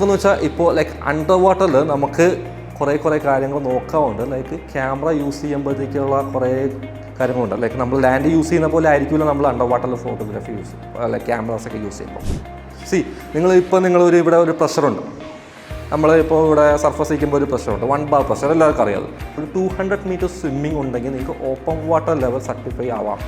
സംഭവം എന്ന് വെച്ചാൽ ഇപ്പോൾ ലൈക്ക് അണ്ടർ വാട്ടറിൽ നമുക്ക് കുറേ കാര്യങ്ങൾ നോക്കാറുണ്ട്. ലൈക്ക് ക്യാമറ യൂസ് ചെയ്യുമ്പോഴത്തേക്കുള്ള കുറേ കാര്യങ്ങളുണ്ട്. ലൈക്ക് നമ്മൾ ലാൻഡ് യൂസ് ചെയ്യുന്ന പോലെ ആയിരിക്കില്ല നമ്മൾ അണ്ടർ വാട്ടറിൽ ഫോട്ടോഗ്രാഫി യൂസ് ചെയ്യും, ലൈക്ക് ക്യാമറാസൊക്കെ യൂസ് ചെയ്യുമ്പോൾ നിങ്ങളൊരു ഇവിടെ ഒരു പ്രഷറുണ്ട്. നമ്മളിപ്പോൾ ഇവിടെ സർഫസ് നിൽക്കുമ്പോൾ ഒരു പ്രഷറുണ്ട്, 1 bar പ്രഷർ എല്ലാവർക്കും അറിയാം. ഒരു 200 meters സ്വിമ്മിങ് ഉണ്ടെങ്കിൽ നിങ്ങൾക്ക് ഓപ്പൺ വാട്ടർ ലെവൽ സർട്ടിഫൈ ആവാം.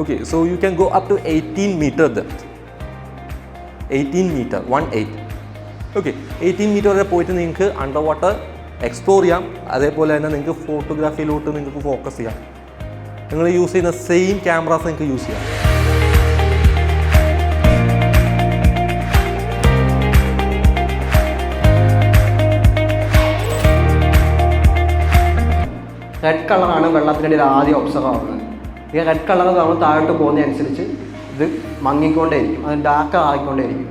Okay, so you can go up to 18 meter depth. 18 meter 18. Okay, 18 meter വരെ പോയിട്ട് നിങ്ങൾക്ക് അണ്ടർ വാട്ടർ എക്സ്പ്ലോർ ചെയ്യാം. അതേപോലെ തന്നെ നിങ്ങൾക്ക് ഫോട്ടോഗ്രാഫിയിലോട്ട് നിങ്ങൾക്ക് ഫോക്കസ് ചെയ്യാം. നിങ്ങൾ യൂസ് ചെയ്യുന്ന സെയിം ക്യാമറാസ് നിങ്ങൾക്ക് യൂസ് ചെയ്യാം. റെഡ് കളറാണ് വെള്ളത്തിനിടയിൽ ആദ്യം ഒബ്സർവ് ആവുന്നത്. ഈ റെഡ് കളർ നമ്മൾ താഴോട്ട് പോകുന്നതനുസരിച്ച് ഇത് മങ്ങിക്കൊണ്ടേയിരിക്കും, അത് ഡാർക്ക് ആയിക്കൊണ്ടേയിരിക്കും.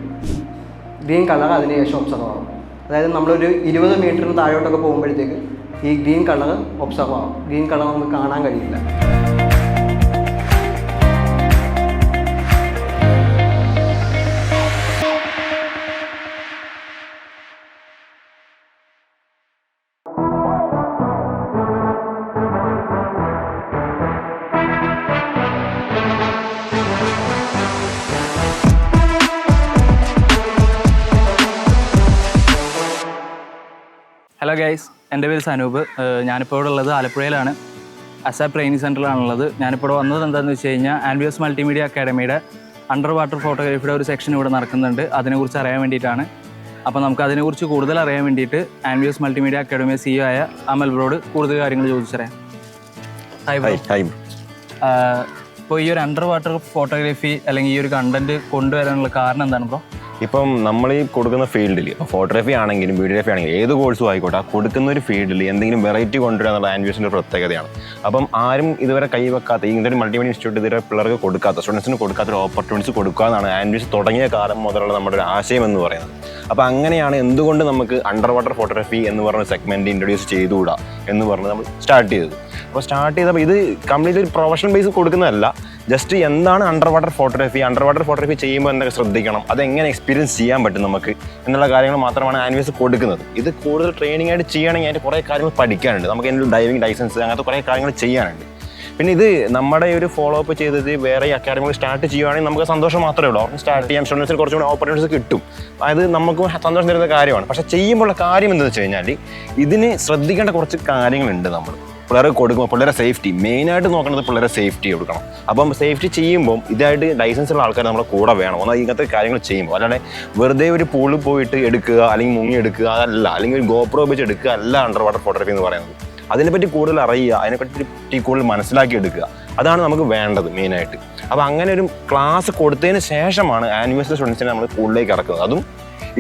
ഗ്രീൻ കളർ അതിനുശേഷം ഒബ്സർവ് ആവും. അതായത് നമ്മളൊരു 20 മീറ്ററിന് താഴോട്ടൊക്കെ പോകുമ്പോഴത്തേക്ക് ഈ ഗ്രീൻ കളർ ഒബ്സർവ് ആവും. ഗ്രീൻ കളർ നമുക്ക് കാണാൻ കഴിയില്ല. ഹലോ ഗൈസ്, എൻ്റെ പേര് സനൂപ്. ഞാനിപ്പോൾ ഇവിടെ ഉള്ളത് ആലപ്പുഴയിലാണ്. ASAP training സെൻ്ററിലാണുള്ളത്. ഞാനിപ്പോൾ ഇവിടെ വന്നത് എന്താണെന്ന് വെച്ച് കഴിഞ്ഞാൽ ആൻവിയോസ് മൾട്ടിമീഡിയ അക്കാഡമിയുടെ അണ്ടർ വാട്ടർ ഫോട്ടോഗ്രാഫിയുടെ ഒരു സെക്ഷൻ ഇവിടെ നടക്കുന്നുണ്ട്. അതിനെക്കുറിച്ച് അറിയാൻ വേണ്ടിയിട്ടാണ്. അപ്പോൾ നമുക്ക് അതിനെക്കുറിച്ച് കൂടുതൽ അറിയാൻ വേണ്ടിയിട്ട് ആൻവിയോസ് മൾട്ടിമീഡിയ അക്കാഡമി CEO ആയ അമൽ ബ്രോഡ് കൂടുതൽ കാര്യങ്ങൾ ചോദിച്ചറിയാം. ഇപ്പോൾ ഈ ഒരു അണ്ടർ വാട്ടർ ഫോട്ടോഗ്രാഫി അല്ലെങ്കിൽ ഈ ഒരു കണ്ടന്റ് കൊണ്ടുവരാനുള്ള കാരണം എന്താണ് ബ്രോ? ഇപ്പം നമ്മൾ ഈ കൊടുക്കുന്ന ഫീൽഡിൽ ഇപ്പോൾ ഫോട്ടോഗ്രാഫി ആണെങ്കിലും വീഡിയോഗ്രാഫി ആണെങ്കിലും ഏത് കോഴ്സും ആയിക്കോട്ടെ, ആ കൊടുക്കുന്ന ഒരു ഫീൽഡിൽ എന്തെങ്കിലും വെറൈറ്റി കൊണ്ടുവരിക എന്നുള്ള ആൻവിയോസിൻ്റെ പ്രത്യേകതയാണ്. അപ്പം ആരും ഇതുവരെ കൈവെക്കാത്ത ഇങ്ങനത്തെ ഒരു മൾട്ടിമീഡിയ ഇൻസ്റ്റിറ്റ്യൂട്ട് ഇതുവരെ പിള്ളേർക്ക് കൊടുക്കാത്ത, സ്റ്റുഡൻസിന് കൊടുക്കാത്ത ഒരു ഓപ്പർച്യൂണിറ്റീസ് കൊടുക്കുക എന്നാണ് ആൻവിയോസ് തുടങ്ങിയ കാലം മുതലുള്ള നമ്മുടെ ഒരു ആശയം എന്ന് പറയുന്നത്. അപ്പോൾ അങ്ങനെയാണ് എന്തുകൊണ്ട് നമുക്ക് അണ്ടർ വാട്ടർ ഫോട്ടോഗ്രാഫി എന്ന് പറഞ്ഞ സെഗ്മെൻറ്റ് ഇൻട്രൊഡ്യൂസ് ചെയ്തുകൂടാ എന്ന് പറഞ്ഞ് നമ്മൾ സ്റ്റാർട്ട് ചെയ്തത്. അപ്പോൾ സ്റ്റാർട്ട് ചെയ്തപ്പോൾ ഇത് കംപ്ലീറ്റ് ഒരു പ്രൊഫഷണൽ ബേസ് കൊടുക്കുന്നതല്ല, ജസ്റ്റ് എന്താണ് അണ്ടർ വാട്ടർ ഫോട്ടോഗ്രാഫി ചെയ്യുമ്പോൾ എന്തൊക്കെ ശ്രദ്ധിക്കണം, അതെങ്ങനെ എക്സ്പീരിയൻസ് ചെയ്യാൻ പറ്റും നമുക്ക് എന്നുള്ള കാര്യങ്ങൾ മാത്രമാണ് ആൻവിയോസ് കൊടുക്കുന്നത്. ഇത് കൂടുതൽ ട്രെയിനിങ് ആയിട്ട് ചെയ്യണമെങ്കിൽ അതിൻ്റെ കുറേ കാര്യങ്ങൾ പഠിക്കാനുണ്ട്. നമുക്ക് അതിൻ്റെ ഡൈവിംഗ് ലൈസൻസ് അങ്ങനത്തെ കുറേ കാര്യങ്ങൾ ചെയ്യാനുണ്ട്. പിന്നെ ഇത് നമ്മുടെ ഒരു ഫോളോ അപ്പ് ചെയ്തത് വേറെ അക്കാഡമികൾ സ്റ്റാർട്ട് ചെയ്യുകയാണെങ്കിൽ നമുക്ക് സന്തോഷം മാത്രമേ ഉള്ളൂ. അവർക്ക് സ്റ്റാർട്ട് ചെയ്യാൻ സ്റ്റുഡൻസിന് കുറച്ചുകൂടി ഓപ്പർച്യൂണിറ്റീസ് കിട്ടും. അത് നമുക്ക് സന്തോഷം തരുന്ന കാര്യമാണ്. പക്ഷേ ചെയ്യുമ്പോഴുള്ള കാര്യം എന്താണെന്ന് വെച്ച് കഴിഞ്ഞാൽ ഇതിന് ശ്രദ്ധിക്കേണ്ട കുറച്ച് കാര്യങ്ങളുണ്ട്. നമ്മൾ പിള്ളേരെ കൊടുക്കുമ്പോൾ പിള്ളേരെ സേഫ്റ്റി മെയിനായിട്ട് നോക്കുന്നത്, പിള്ളേരെ സേഫ്റ്റി കൊടുക്കണം. അപ്പം സേഫ്റ്റി ചെയ്യുമ്പം ഇതായിട്ട് ലൈസൻസ് ഉള്ള ആൾക്കാർ നമ്മുടെ കൂടെ വേണം. എന്നാൽ ഇങ്ങനത്തെ കാര്യങ്ങൾ ചെയ്യുമ്പോൾ അല്ലാതെ വെറുതെ ഒരു പൂളിൽ പോയിട്ട് എടുക്കുക അല്ലെങ്കിൽ മുങ്ങി എടുക്കുക അതല്ല, അല്ലെങ്കിൽ ഒരു ഗോപ്രോ വെച്ച് എടുക്കുക അല്ല അണ്ടർ വാട്ടർ ഫോട്ടോഗ്രാഫി എന്ന് പറയുന്നത്. അതിനെപ്പറ്റി കൂടുതൽ അറിയുക, അതിനെപ്പറ്റി കൂടുതൽ മനസ്സിലാക്കി എടുക്കുക, അതാണ് നമുക്ക് വേണ്ടത് മെയിനായിട്ട്. അപ്പോൾ അങ്ങനെ ഒരു ക്ലാസ് കൊടുത്തതിന് ശേഷമാണ് ആൻവിയോസ് സ്റ്റുഡൻസിനെ നമ്മൾ പൂളിലേക്ക് ഇറക്കുന്നത്. അതും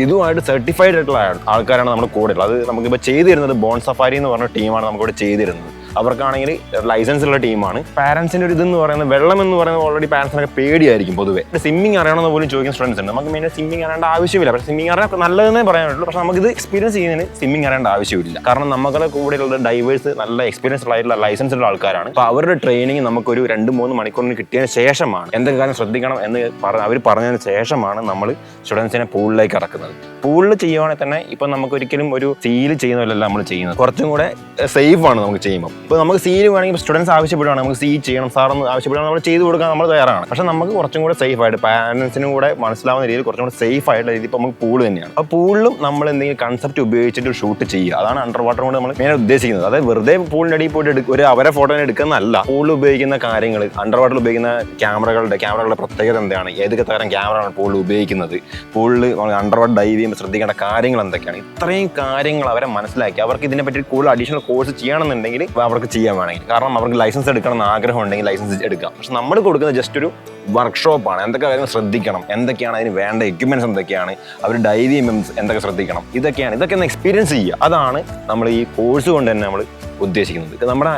ഇതുമായിട്ട് സർട്ടിഫൈഡ് ആയിട്ടുള്ള ആൾക്കാരാണ് നമ്മുടെ കൂടെ ഉള്ളത്. അത് നമുക്കിപ്പോൾ ചെയ്തു തരുന്നത് ബോൺ സഫാരി എന്ന് പറഞ്ഞ ടീമാണ് നമുക്കിവിടെ ചെയ്തു തരുന്നത്. അവർക്കാണെങ്കിൽ ലൈസൻസ് ഉള്ള ടീമാണ്. പാരൻസിൻ്റെ ഒരു ഇതെന്ന് പറയുന്നത്, വെള്ളം എന്ന് പറയുന്നത് ഓൾറെഡി പാരൻസിനൊക്കെ പേടിയായിരിക്കും പൊതുവേ. സ്വിമ്മിങ് അറിയണമെന്ന് പോലും ചോദിക്കുന്ന സ്റ്റുഡൻസ് ഉണ്ട്. നമുക്ക് മെയിൻ സ്വിമ്മിങ് അറിയേണ്ട ആവശ്യമില്ല. പക്ഷേ സ്വിമ്മിങ് അറിയാൻ നല്ലതെന്നേ പറയാനുള്ളൂ. പക്ഷേ നമുക്കിത് എക്സ്പീരിയൻസ് ചെയ്യുന്നതിന് സ്വിമ്മിങ് അറിയേണ്ട ആവശ്യമില്ല. കാരണം നമ്മുടെ കൂടെയുള്ള ഡൈവേഴ്സ് നല്ല എക്സ്പീരിയൻസ് ആയിട്ടുള്ള ലൈസൻസ് ഉള്ള ആൾക്കാരാണ്. അപ്പോൾ അവരുടെ ട്രെയിനിങ് നമുക്കൊരു 2-3 മണിക്കൂറിന് കിട്ടിയതിന് ശേഷമാണ് എന്തൊക്കെ കാര്യം ശ്രദ്ധിക്കണം എന്ന് അവർ പറഞ്ഞതിന് ശേഷമാണ് നമ്മൾ സ്റ്റുഡൻസിനെ പൂളിലേക്ക് ഇറക്കുന്നത്. പൂളിൽ ചെയ്യുവാണെങ്കിൽ തന്നെ ഇപ്പം നമുക്ക് ഒരിക്കലും ഒരു സീൽ ചെയ്യുന്നതല്ല നമ്മൾ ചെയ്യുന്നത്, കുറച്ചും കൂടെ സേഫ് ആണ് നമുക്ക് ചെയ്യുമ്പോൾ. ഇപ്പോൾ നമുക്ക് സീൽ വേണമെങ്കിൽ സ്റ്റുഡൻസ് ആവശ്യപ്പെടുകയാണ്, നമുക്ക് സീൽ ചെയ്യണം സാറെന്ന് ആവശ്യപ്പെടുകയാണ്, നമ്മൾ ചെയ്ത് കൊടുക്കാൻ നമ്മൾ തയ്യാറാണ്. പക്ഷേ നമുക്ക് കുറച്ചും കൂടെ സേഫ് ആയിട്ട് പാരൻസിനും കൂടെ മനസ്സിലാവുന്ന രീതിയിൽ കുറച്ചും കൂടെ സേഫ് ആയിട്ടുള്ള രീതി ഇപ്പോൾ നമുക്ക് പൂൾ തന്നെയാണ്. അപ്പോൾ പൂളിലും നമ്മൾ എന്തെങ്കിലും കൺസെപ്റ്റ് ഉപയോഗിച്ചിട്ട് ഷൂട്ട് ചെയ്യുക, അതാണ് അണ്ടർ വാട്ടർ കൊണ്ട് നമ്മൾ മെയിൻ ഉദ്ദേശിക്കുന്നത്. അതായത് വെറുതെ പൂളിൻ്റെ അടിയിൽ പോയിട്ട് ഒരു അവരെ ഫോട്ടോ എടുക്കുന്നതല്ല. പൂളിൽ ഉപയോഗിക്കുന്ന കാര്യങ്ങൾ, അണ്ടർ വാട്ടറിൽ ഉപയോഗിക്കുന്ന ക്യാമറകളുടെ പ്രത്യേകത എന്താണ്, ഏതൊക്കെ തരം ക്യാമറയാണ് പൂളിൽ ഉപയോഗിക്കുന്നത്, പൂളിൽ അണ്ടർ വാട്ടർ ഡൈവ് ചെയ്യുമ്പോൾ ശ്രദ്ധിക്കേണ്ട കാര്യങ്ങൾ എന്തൊക്കെയാണ്, ഇത്രയും കാര്യങ്ങൾ അവരെ മനസ്സിലാക്കി അവർക്ക് ഇതിനെപ്പറ്റി കൂടുതൽ അഡീഷണൽ കോഴ്സ് ചെയ്യണമെന്നുണ്ടെങ്കിൽ അവർക്ക് ചെയ്യാൻ വേണമെങ്കിൽ. കാരണം അവർക്ക് ലൈസൻസ് എടുക്കണം എന്ന് ആഗ്രഹം ഉണ്ടെങ്കിൽ ലൈസൻസ് എടുക്കാം. പക്ഷെ നമ്മൾ കൊടുക്കുന്നത് ജസ്റ്റ് ഒരു വർക്ക്ഷോപ്പാണ്. എന്തൊക്കെ കാര്യങ്ങൾ ശ്രദ്ധിക്കണം, എന്തൊക്കെയാണ് അതിന് വേണ്ട എക്യുപ്മെൻറ്റ്സ്, എന്തൊക്കെയാണ് അവർ ഡൈവ് ചെയ്യുമ്പോൾ എന്തൊക്കെ ശ്രദ്ധിക്കണം, ഇതൊക്കെ ഒന്ന് എക്സ്പീരിയൻസ് ചെയ്യുക. അതാണ് നമ്മൾ ഈ കോഴ്സ് കൊണ്ട് തന്നെ നമ്മൾ ഉദ്ദേശിക്കുന്നത്. നമ്മുടെ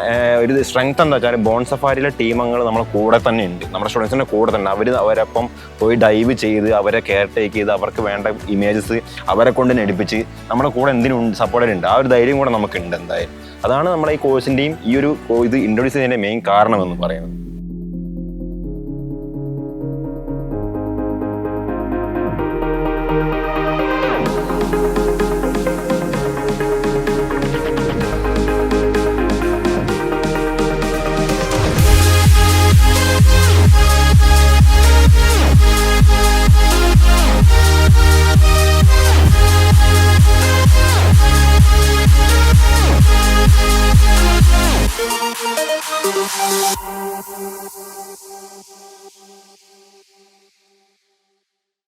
ഒരു സ്ട്രെങ്ത് എന്താ വെച്ചാൽ ബോൺ സഫാരിയിലെ ടീമംഗങ്ങൾ നമ്മളെ കൂടെ തന്നെ ഉണ്ട്, നമ്മുടെ സ്റ്റുഡൻസിൻ്റെ കൂടെ തന്നെ. അവരൊപ്പം പോയി ഡൈവ് ചെയ്ത് അവരെ കെയർ ടേക്ക് ചെയ്ത് അവർക്ക് വേണ്ട ഇമേജസ് അവരെ കൊണ്ട് തന്നെ എടുപ്പിച്ച് നമ്മുടെ കൂടെ എന്തിനും സപ്പോർട്ടുണ്ട്. ആ ഒരു ധൈര്യം കൂടെ നമുക്കുണ്ട് എന്തായാലും. അതാണ് നമ്മുടെ ഈ കോഴ്സിൻ്റെയും ഈ ഒരു ഇത് ഇൻട്രൊഡ്യൂസ് ചെയ്യുന്നതിൻ്റെ മെയിൻ കാരണം എന്ന് പറയുന്നത്.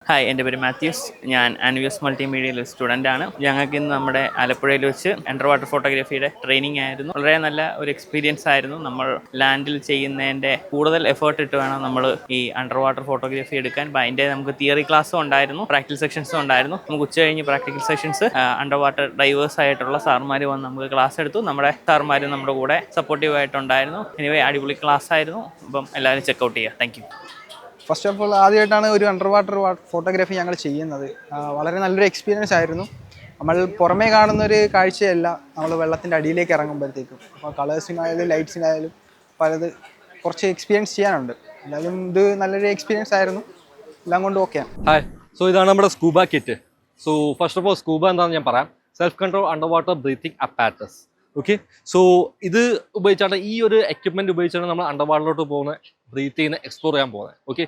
ഹായ്, എൻ്റെ പേര് മാത്യൂസ്. ഞാൻ ആൻവിയസ് മൾട്ടിമീഡിയയിലെ സ്റ്റുഡൻ്റ് ആണ്. ഞങ്ങൾക്ക് ഇന്ന് നമ്മുടെ ആലപ്പുഴയിൽ വെച്ച് അണ്ടർ വാട്ടർ ഫോട്ടോഗ്രാഫിയുടെ ട്രെയിനിങ് ആയിരുന്നു. വളരെ നല്ല ഒരു എക്സ്പീരിയൻസ് ആയിരുന്നു. നമ്മൾ ലാൻഡിൽ ചെയ്യുന്നതിൻ്റെ കൂടുതൽ എഫേർട്ട് ഇട്ട് വേണം നമ്മൾ ഈ അണ്ടർ വാട്ടർ ഫോട്ടോഗ്രാഫി എടുക്കാൻ. അപ്പോൾ അതിൻ്റെ നമുക്ക് തിയറി ക്ലാസ്സും ഉണ്ടായിരുന്നു, പ്രാക്ടിക്കൽ സെക്ഷൻസും ഉണ്ടായിരുന്നു. നമുക്ക് ഉച്ച കഴിഞ്ഞ് practical sections under water divers ആയിട്ടുള്ള സാർമാർ വന്ന് നമുക്ക് ക്ലാസ് എടുത്തു. നമ്മുടെ സാർമാർ നമ്മുടെ കൂടെ സപ്പോർട്ടീവ് ആയിട്ടുണ്ടായിരുന്നു. എനിവേ അടിപൊളി ക്ലാസ് ആയിരുന്നു. അപ്പം എല്ലാവരും ചെക്കൗട്ട് ചെയ്യുക. Thank you. First of all ആദ്യമായിട്ടാണ് ഒരു അണ്ടർ വാട്ടർ ഫോട്ടോഗ്രാഫി ഞങ്ങൾ ചെയ്യുന്നത്. വളരെ നല്ലൊരു എക്സ്പീരിയൻസ് ആയിരുന്നു. നമ്മൾ പുറമേ കാണുന്ന ഒരു കാഴ്ചയല്ല നമ്മൾ വെള്ളത്തിൻ്റെ അടിയിലേക്ക് ഇറങ്ങുമ്പോഴത്തേക്കും. അപ്പോൾ കളേഴ്സിനായാലും ലൈറ്റ്സിനായാലും പലത് കുറച്ച് എക്സ്പീരിയൻസ് ചെയ്യാനുണ്ട്. എന്തായാലും ഇത് നല്ലൊരു എക്സ്പീരിയൻസ് ആയിരുന്നു. എല്ലാം കൊണ്ട് ഓക്കെയാണ്. ഹായ്, സോ ഇതാണ് നമ്മുടെ scuba kit. So first of all scuba എന്താണെന്ന് ഞാൻ പറയാം. Self control under water breathing apparatus. Okay, so ഇത് ഉപയോഗിച്ചാണ്, ഈ ഒരു എക്യുപ്മെൻറ്റ് ഉപയോഗിച്ചാണ് നമ്മൾ അണ്ടർ വാട്ടറിലോട്ട് പോകുന്നത്, ബ്രീത്ത് ചെയ്യുന്ന, എക്സ്പ്ലോർ ചെയ്യാൻ പോകുന്നത്. ഓക്കെ,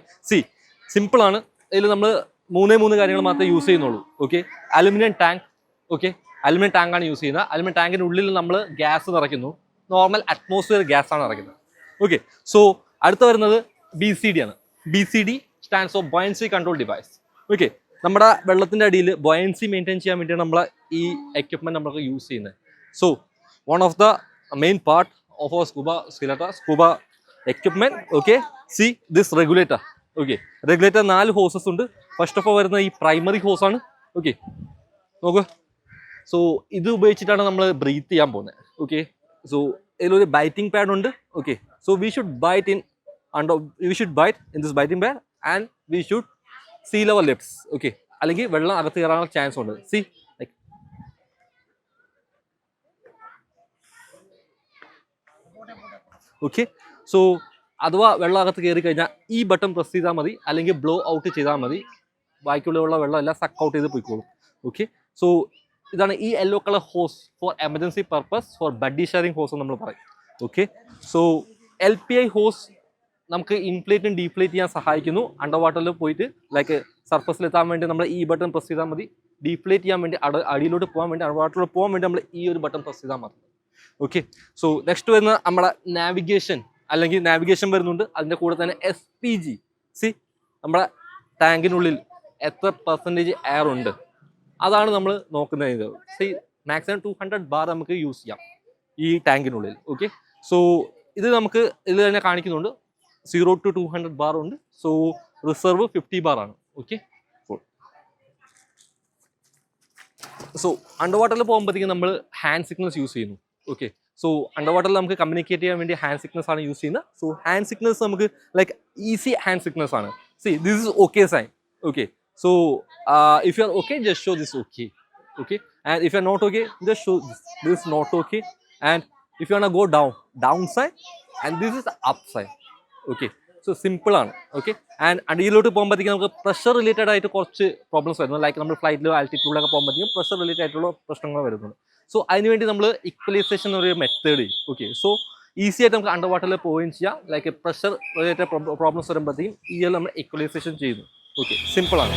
സിമ്പിളാണ്. ഇതിൽ നമ്മൾ മൂന്ന് കാര്യങ്ങൾ മാത്രമേ യൂസ് ചെയ്യുന്നുള്ളൂ. Okay, aluminium tank. Okay, aluminium ടാങ്കാണ് യൂസ് ചെയ്യുന്നത്. അലുമിനിയം ടാങ്കിൻ്റെ ഉള്ളിൽ നമ്മൾ ഗ്യാസ് നിറയ്ക്കുന്നു. നോർമൽ അറ്റ്മോസ്ഫിയർ ഗ്യാസാണ് നിറയ്ക്കുന്നത്. ഓക്കെ, സോ അടുത്ത് വരുന്നത് BCD ആണ്. BCD stands for buoyancy control device. Okay, നമ്മുടെ വെള്ളത്തിൻ്റെ അടിയിൽ ബോയൻസി മെയിൻറ്റെയിൻ ചെയ്യാൻ വേണ്ടിയാണ് നമ്മൾ ഈ എക്യുപ്മെൻറ്റ് നമ്മളൊക്കെ യൂസ് ചെയ്യുന്നത്. So one of the main part of our scuba equipment. Okay, see this regulator. Okay, regulator 4 hoses ഉണ്ട്. ഫസ്റ്റ് ഓഫ് ഓൾ വരുന്ന ഈ പ്രൈമറി ഹോസ് ആണ്. ഓക്കെ, നോക്കൂ. സോ ഇത് ഉപയോഗിച്ചിട്ടാണ് നമ്മൾ ബ്രീത്ത് ചെയ്യാൻ പോകുന്നത്. ഓക്കെ, സോ ഇതിലൊരു ബൈറ്റിംഗ് പാഡ് ഉണ്ട്. Okay, so we should bite in this biting pad and we should seal our lips. Okay, അല്ലെങ്കിൽ വെള്ളം അകത്ത് കയറാനുള്ള ചാൻസ് ഉണ്ട്. സി ഓക്കെ, സോ അഥവാ വെള്ളം അകത്ത് കയറി കഴിഞ്ഞാൽ ഈ ബട്ടൺ പ്രസ് ചെയ്താൽ മതി, അല്ലെങ്കിൽ ബ്ലോ ഔട്ട് ചെയ്താൽ മതി. ബാക്കിയുള്ള വെള്ളം എല്ലാം സക്ക് ഔട്ട് ചെയ്ത് പോയിക്കോളും. ഓക്കെ, സോ ഇതാണ് ഈ yellow colour hose for emergency purpose, for buddy sharing hose നമ്മൾ പറയും. ഓക്കെ, സോ LPI ഹോസ് നമുക്ക് ഇൻഫ്ലേറ്റും ഡീഫ്ലേറ്റ് ചെയ്യാൻ സഹായിക്കുന്നു. അണ്ടർ വാട്ടറിൽ പോയിട്ട് ലൈക്ക് സർഫസിലെത്താൻ വേണ്ടി നമ്മൾ ഈ ബട്ടൺ പ്രസ് ചെയ്താൽ മതി. ഡീഫ്ലേറ്റ് ചെയ്യാൻ വേണ്ടി അടിയിലോട്ട് പോകാൻ വേണ്ടി, അണ്ടർ വാട്ടറിൽ പോകാൻ വേണ്ടി നമ്മൾ ഈ ഒരു ബട്ടൺ പ്രസ് ചെയ്താൽ മതി. ഓക്കെ, സോ നെക്സ്റ്റ് വരുന്ന നമ്മുടെ നാവിഗേഷൻ, അല്ലെങ്കിൽ നാവിഗേഷൻ വരുന്നുണ്ട്. അതിൻ്റെ കൂടെ തന്നെ SPG. സി നമ്മുടെ ടാങ്കിനുള്ളിൽ എത്ര പെർസെൻറ്റേജ് എയർ ഉണ്ട്, അതാണ് നമ്മൾ നോക്കുന്നത്. സി മാക്സിമം 200 ബാർ നമുക്ക് യൂസ് ചെയ്യാം ഈ ടാങ്കിനുള്ളിൽ. ഓക്കെ, സോ ഇത് നമുക്ക് ഇതിൽ തന്നെ കാണിക്കുന്നുണ്ട്. 0 to 200 ബാർ ഉണ്ട്. സോ റിസർവ് 50 ബാർ ആണ്. ഓക്കെ, സോ അണ്ടർ വാട്ടറിൽ പോകുമ്പോഴത്തേക്കും നമ്മൾ ഹാൻഡ് സിഗ്നൽസ് യൂസ് ചെയ്യുന്നു. ഓക്കെ, സോ അണ്ടർ വാട്ടറിൽ നമുക്ക് കമ്മ്യൂണിക്കേറ്റ് ചെയ്യാൻ വേണ്ടി ഹാൻഡ് സിഗ്നൽസ് ആണ് യൂസ് ചെയ്യുന്നത്. സോ ഹാൻഡ് സിഗ്നൽസ് നമുക്ക് ലൈക്ക് ഈസി ഹാൻഡ് സിഗ്നൽസ് ആണ്. See this is okay sign. Okay, so if you are okay, just show this okay. Okay, and if you are not okay, just show this not okay. And if you want go down sign, and this is up sign. Okay, so സിമ്പിളാണ്. Okay, and അടിയിലോട്ട് പോകുമ്പോഴത്തേക്കും നമുക്ക് pressure related ആയിട്ട് കുറച്ച് problems വരുന്നു. Like നമ്മൾ ഫ്ലൈറ്റിലോ ആൾട്ടിറ്റ്യൂഡിലൊക്കെ പോകുമ്പോഴത്തേക്കും pressure related ആയിട്ടുള്ള പ്രശ്നങ്ങൾ വരുന്നുണ്ട്. സോ അതിനുവേണ്ടി നമ്മൾ ഇക്വലൈസേഷൻ എന്നൊരു മെത്തേഡ്. ഓക്കെ, സോ ഈസി ആയിട്ട് നമുക്ക് അണ്ടർ വാട്ടറിൽ പോവുകയും ചെയ്യാം. ലൈക്ക് പ്രഷർ റിലേറ്റഡ് പ്രോബ്ലംസ് വരുമ്പോഴത്തേക്കും ഈ നമ്മൾ ഇക്വലൈസേഷൻ ചെയ്യുന്നു. ഓക്കെ, സിമ്പിളാണ്.